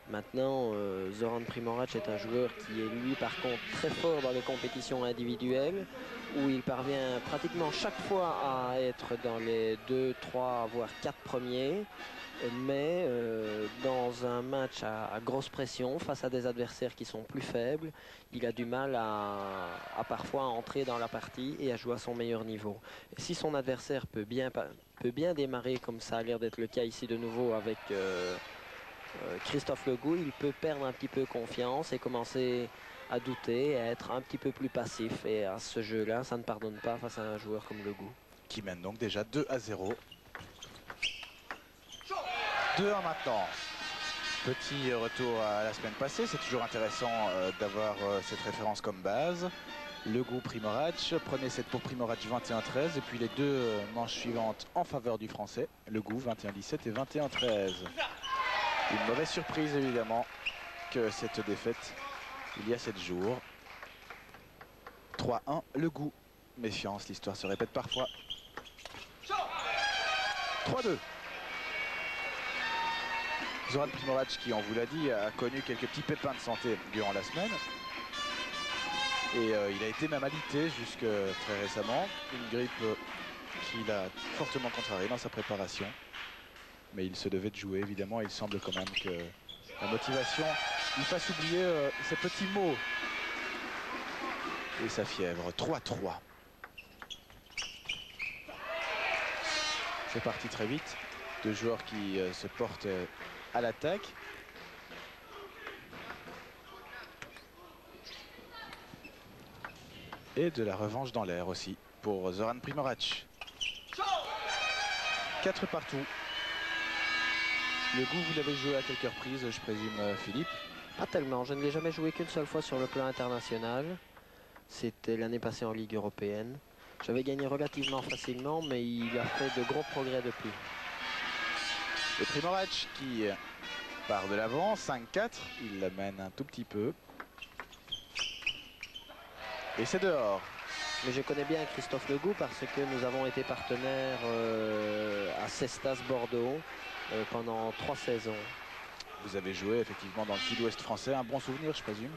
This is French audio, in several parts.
Maintenant, Zoran Primorac est un joueur qui est lui par contre très fort dans les compétitions individuelles où il parvient pratiquement chaque fois à être dans les 2, 3, voire 4 premiers. Mais dans un match à grosse pression face à des adversaires qui sont plus faibles, il a du mal à parfois entrer dans la partie et à jouer à son meilleur niveau. Et si son adversaire peut bien démarrer comme ça a l'air d'être le cas ici de nouveau avec Christophe Legout, il peut perdre un petit peu confiance et commencer à douter, à être un petit peu plus passif. Et à ce jeu-là, ça ne pardonne pas face à un joueur comme Legout. Qui mène donc déjà 2-0. 2-1 maintenant. Petit retour à la semaine passée. C'est toujours intéressant d'avoir cette référence comme base. Legout Primorac. Prenez cette pour Primorac 21-13. Et puis les deux manches suivantes en faveur du Français. Legout 21-17 et 21-13. Une mauvaise surprise évidemment que cette défaite il y a 7 jours. 3-1 Legout. Méfiance, l'histoire se répète parfois. 3-2. Zoran Primorac qui, on vous l'a dit, a connu quelques petits pépins de santé durant la semaine. Et il a été même alité jusque très récemment. Une grippe qui l'a fortement contrarié dans sa préparation. Mais il se devait de jouer évidemment. Il semble quand même que la motivation lui fasse oublier ces petits mots et sa fièvre. 3-3. C'est parti très vite. Deux joueurs qui se portent à l'attaque. Et de la revanche dans l'air aussi pour Zoran Primorac. 4 partout. Legout, vous l'avez joué à quelques reprises, je présume, Philippe? Pas tellement, je ne l'ai jamais joué qu'une seule fois sur le plan international. C'était l'année passée en Ligue européenne. J'avais gagné relativement facilement, mais il a fait de gros progrès depuis. Et Primorac qui part de l'avant, 5-4, il l'amène un tout petit peu. Et c'est dehors. Mais je connais bien Christophe Legout parce que nous avons été partenaires à Cestas Bordeaux pendant 3 saisons. Vous avez joué effectivement dans le sud-ouest français, un bon souvenir je présume?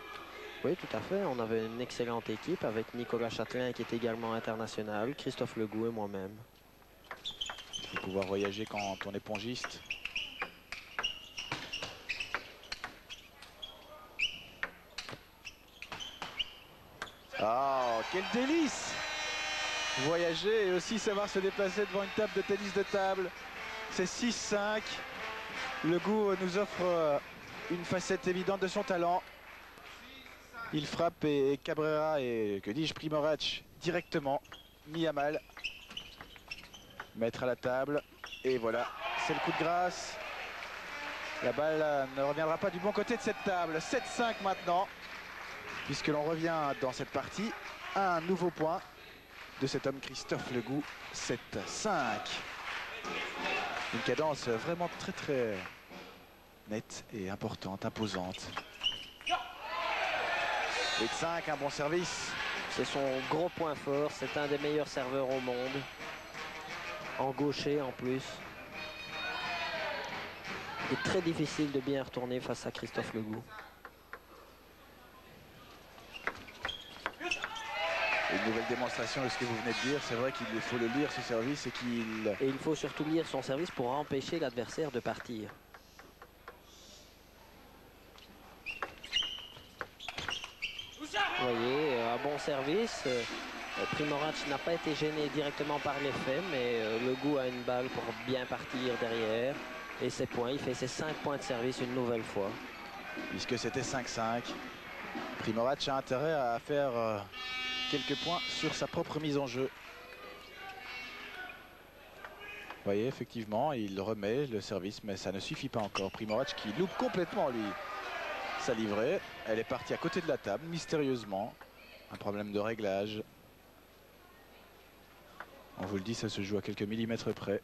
Oui, tout à fait. On avait une excellente équipe avec Nicolas Châtelain qui est également international, Christophe Legout et moi-même. Il faut pouvoir voyager quand on est pongiste. Oh, quel délice! Voyager et aussi savoir se déplacer devant une table de tennis de table. C'est 6-5. Legout nous offre une facette évidente de son talent. Il frappe et Cabrera et, que dis-je, Primorac directement mis à mal. Mettre à la table. Et voilà, c'est le coup de grâce. La balle ne reviendra pas du bon côté de cette table. 7-5 maintenant. Puisque l'on revient dans cette partie à un nouveau point de cet homme Christophe Legout. 7-5. Une cadence vraiment très très nette et importante, imposante. 8-5, un bon service. C'est son gros point fort, c'est un des meilleurs serveurs au monde. En gaucher en plus. Il est très difficile de bien retourner face à Christophe Legout. Une nouvelle démonstration de ce que vous venez de dire. C'est vrai qu'il faut le lire ce service et qu'il... Et il faut surtout lire son service pour empêcher l'adversaire de partir. Vous voyez, un bon service. Primorac n'a pas été gêné directement par l'effet, mais Legout a une balle pour bien partir derrière. Et ses points, il fait ses 5 points de service une nouvelle fois. Puisque c'était 5-5. Primorac a intérêt à faire quelques points sur sa propre mise en jeu. Vous voyez, effectivement, il remet le service, mais ça ne suffit pas encore. Primorac qui loupe complètement, lui, sa livrée. Elle est partie à côté de la table, mystérieusement. Un problème de réglage. On vous le dit, ça se joue à quelques millimètres près.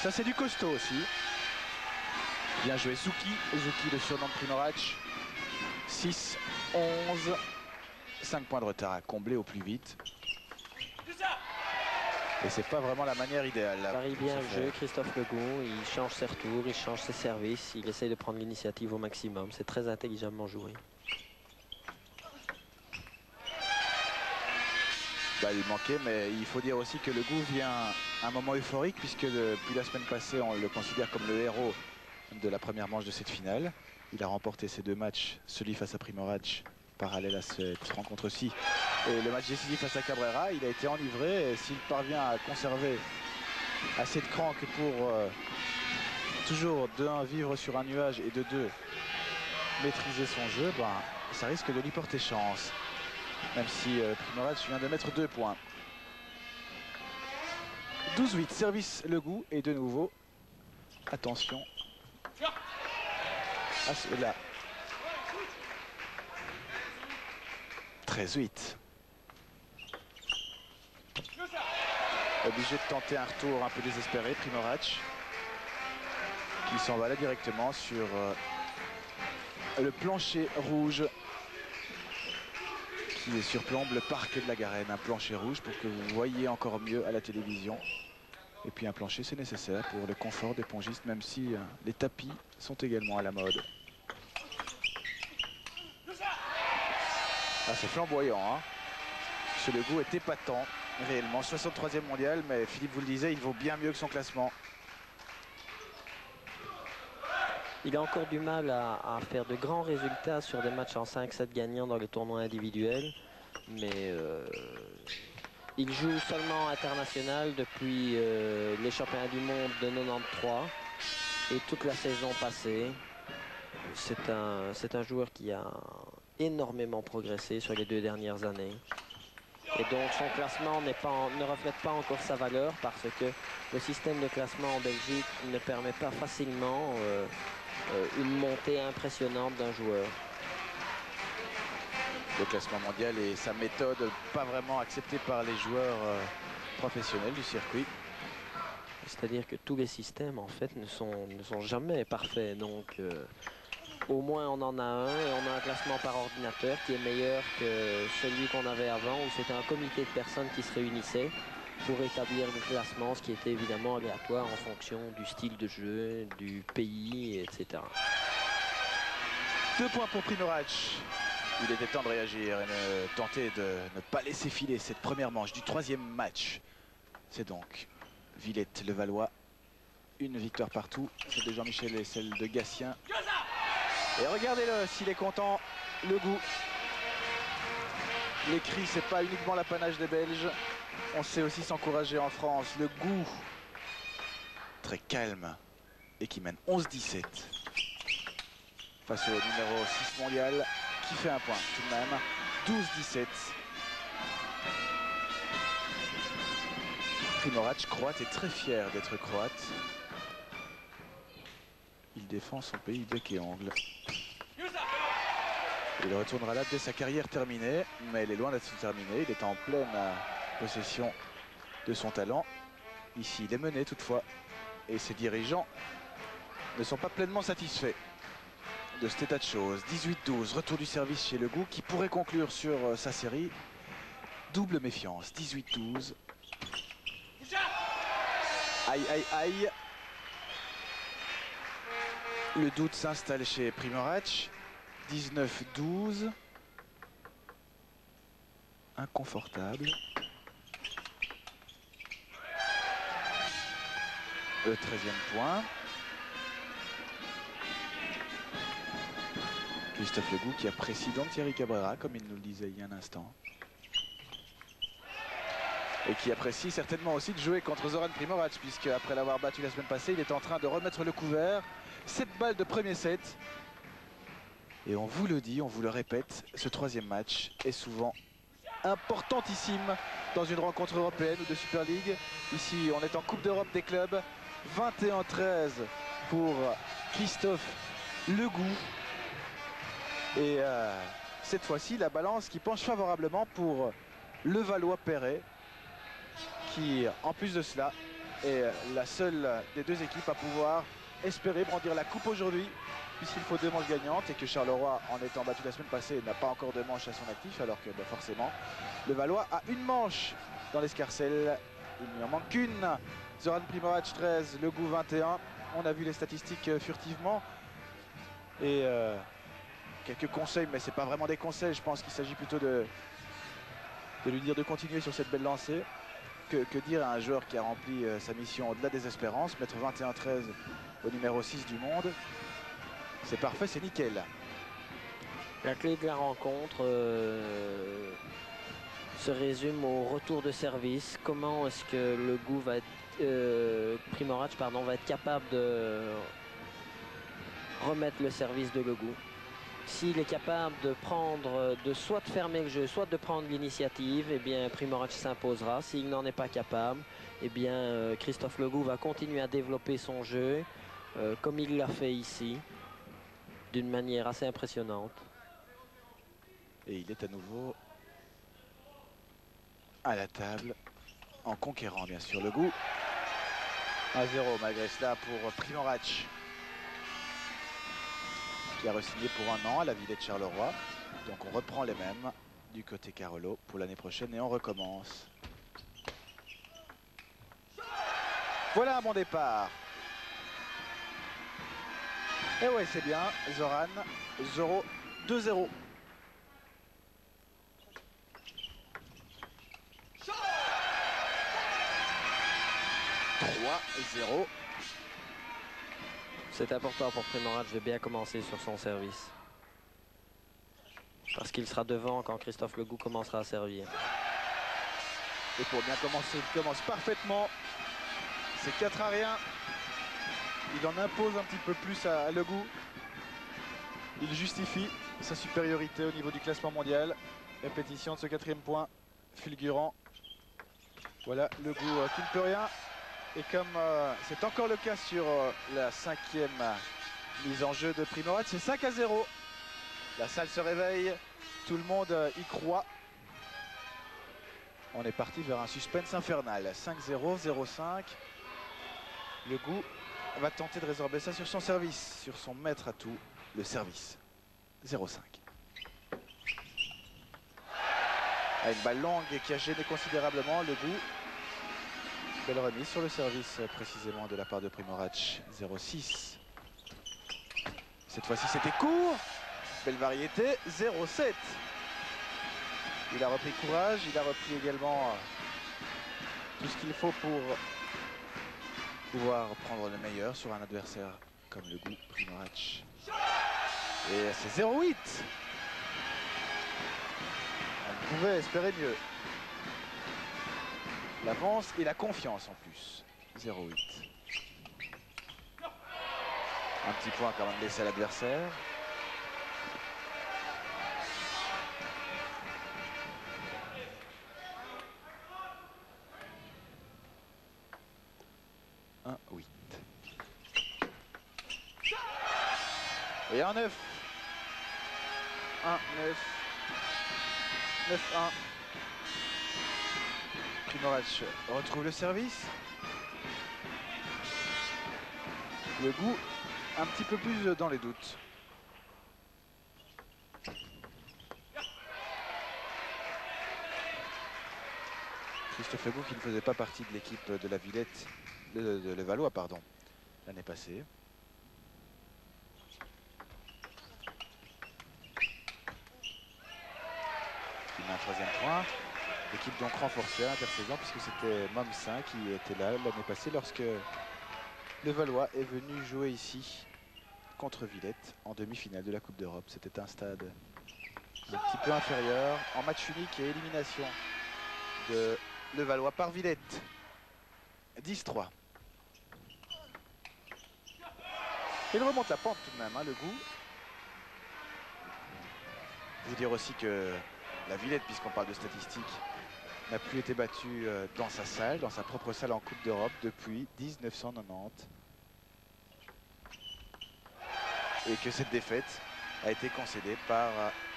Ça, c'est du costaud aussi. Bien joué Zouki. Zouki, le surnom de Primorac. 6, 11. 5 points de retard à combler au plus vite. Et c'est pas vraiment la manière idéale. Il varie bien le jeu, Christophe Legout. Il change ses retours, il change ses services. Il essaye de prendre l'initiative au maximum. C'est très intelligemment joué. Il manquait, mais il faut dire aussi que Legout vient à un moment euphorique puisque depuis la semaine passée, on le considère comme le héros de la première manche de cette finale. Il a remporté ces 2 matchs, celui face à Primorac, parallèle à cette rencontre-ci, et le match décisif face à Cabrera. Il a été enivré et s'il parvient à conserver assez de cran que pour toujours de 1 vivre sur un nuage et de 2 maîtriser son jeu, ça risque de lui porter chance. Même si Primorac vient de mettre 2 points. 12-8, service Legout et de nouveau, attention à cela. 13-8. Obligé de tenter un retour un peu désespéré, Primorac, qui s'en va là directement sur le plancher rouge qui surplombe le parc de la Garenne. Un plancher rouge pour que vous voyez encore mieux à la télévision. Et puis un plancher, c'est nécessaire pour le confort des pongistes, même si les tapis sont également à la mode. Ah, c'est flamboyant, hein. Ce Legout est épatant, réellement. 63e mondial, mais Philippe vous le disait, il vaut bien mieux que son classement. Il a encore du mal à faire de grands résultats sur des matchs en 5-7 gagnants dans les tournois individuels. Mais il joue seulement international depuis les championnats du monde de 93 et toute la saison passée. C'est un joueur qui a énormément progressé sur les 2 dernières années. Et donc son classement ne reflète pas encore sa valeur parce que le système de classement en Belgique ne permet pas facilement une montée impressionnante d'un joueur. Le classement mondial et sa méthode pas vraiment acceptée par les joueurs professionnels du circuit. C'est-à-dire que tous les systèmes en fait ne sont jamais parfaits. Donc au moins on en a un et on a un classement par ordinateur qui est meilleur que celui qu'on avait avant où c'était un comité de personnes qui se réunissaient pour établir le classement, ce qui était évidemment aléatoire en fonction du style de jeu, du pays, etc. 2 points pour Primorac. Il était temps de réagir et de tenter de ne pas laisser filer cette première manche du 3e match. C'est donc Villette, Levallois. Une victoire partout, celle de Jean-Michel et celle de Gatien. Et regardez-le, s'il est content, Legout. Les cris, c'est pas uniquement l'apanage des Belges. On sait aussi s'encourager en France. Legout, très calme et qui mène 11-17 face au numéro 6 mondial qui fait un point tout de même. 12-17. Primorac, croate, est très fier d'être croate. Il défend son pays bec et ongle. Il retournera là dès sa carrière terminée, mais elle est loin d'être terminée. Il est en pleine possession de son talent. Ici, il est mené toutefois. Et ses dirigeants ne sont pas pleinement satisfaits de cet état de choses. 18-12, retour du service chez Legout qui pourrait conclure sur sa série. Double méfiance, 18-12. Aïe, aïe, aïe. Le doute s'installe chez Primorac. 19-12. Inconfortable. Le 13e point. Christophe Legout qui apprécie donc Thierry Cabrera, comme il nous le disait il y a un instant. Et qui apprécie certainement aussi de jouer contre Zoran Primorac, puisque après l'avoir battu la semaine passée, il est en train de remettre le couvert. 7 balles de premier set. Et on vous le dit, on vous le répète, ce 3e match est souvent importantissime dans une rencontre européenne ou de Super League. Ici, on est en Coupe d'Europe des clubs. 21-13 pour Christophe Legout. Et cette fois-ci, la balance qui penche favorablement pour Levallois-Perret, qui, en plus de cela, est la seule des 2 équipes à pouvoir espérer brandir la coupe aujourd'hui, puisqu'il faut 2 manches gagnantes et que Charleroi, en étant battu la semaine passée, n'a pas encore de manches à son actif, alors que forcément, Levallois a une manche dans l'escarcelle il n'y en manque qu'une. Zoran Primorac 13, Le Gou 21. On a vu les statistiques furtivement. Et quelques conseils, mais c'est pas vraiment des conseils. Je pense qu'il s'agit plutôt de lui dire de continuer sur cette belle lancée. Que dire à un joueur qui a rempli sa mission au-delà des espérances, mettre 21-13 au numéro 6 du monde. C'est parfait, c'est nickel. La clé de la rencontre se résume au retour de service. Comment est-ce que le Gou va Primorac va être capable de remettre le service de Le Gou. S'il est capable de prendre, soit de fermer le jeu, soit de prendre l'initiative, eh bien Primorac s'imposera. S'il n'en est pas capable, eh bien Christophe Le Gou va continuer à développer son jeu comme il l'a fait ici, d'une manière assez impressionnante. Et il est à nouveau à la table, en conquérant bien sûr Le Gou. 1-0 malgré cela pour Primorac, qui a re-signé pour 1 an à la Villette Charleroi. Donc on reprend les mêmes du côté Carolo pour l'année prochaine et on recommence. Voilà un bon départ. Et ouais, c'est bien, Zoran, 2-0. C'est important pour Primorac de bien commencer sur son service. Parce qu'il sera devant quand Christophe Le Gou commencera à servir. Et pour bien commencer, il commence parfaitement. C'est 4-1. Il en impose un petit peu plus à Le Gou. Il justifie sa supériorité au niveau du classement mondial. Répétition de ce 4e point fulgurant. Voilà Le Gou qui ne peut rien. Et comme c'est encore le cas sur la 5e mise en jeu de Primorac, c'est 5-0. La salle se réveille, tout le monde y croit. On est parti vers un suspense infernal. 5-0, 0-5. Le Gou va tenter de résorber ça sur son service, sur son maître à tout, le service. 0-5. Une balle longue qui a gêné considérablement Le Gou. Belle remise sur le service précisément de la part de Primorac. 0-6. Cette fois-ci c'était court. Belle variété. 0-7. Il a repris courage. Il a repris également tout ce qu'il faut pour pouvoir prendre le meilleur sur un adversaire comme Le Gou, Primorac. Et c'est 0-8. On pouvait espérer mieux. L'avance et la confiance en plus. 0-8. Un petit point quand même laissé à l'adversaire. Et 1-9. 1-9. 9-1. Primorac retrouve le service. Le Gou un petit peu plus dans les doutes. Christophe Le Gou qui ne faisait pas partie de l'équipe de la Villette, de Levallois, pardon, l'année passée. Il met un 3e point. L'équipe donc renforcée à l'intersaison puisque c'était Momsin qui était là l'année passée lorsque Levallois est venu jouer ici contre Villette en demi-finale de la Coupe d'Europe. C'était un stade un petit peu inférieur en match unique et élimination de Levallois par Villette. 10-3. Il remonte la pente tout de même, hein, Le Gou. Vous dire aussi que la Villette, puisqu'on parle de statistiques, n'a plus été battue dans sa salle, dans sa propre salle en Coupe d'Europe depuis 1990. Et que cette défaite a été concédée par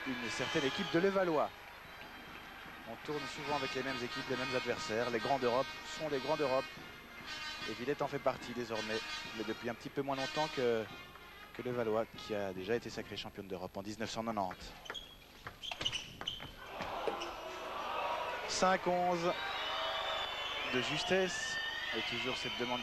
une certaine équipe de Levallois. On tourne souvent avec les mêmes équipes, les mêmes adversaires. Les grands d'Europe sont les grands d'Europe. Et Villette en fait partie désormais, mais depuis un petit peu moins longtemps que Levallois, qui a déjà été sacré championne d'Europe en 1990. 5-11 de justesse et toujours cette demande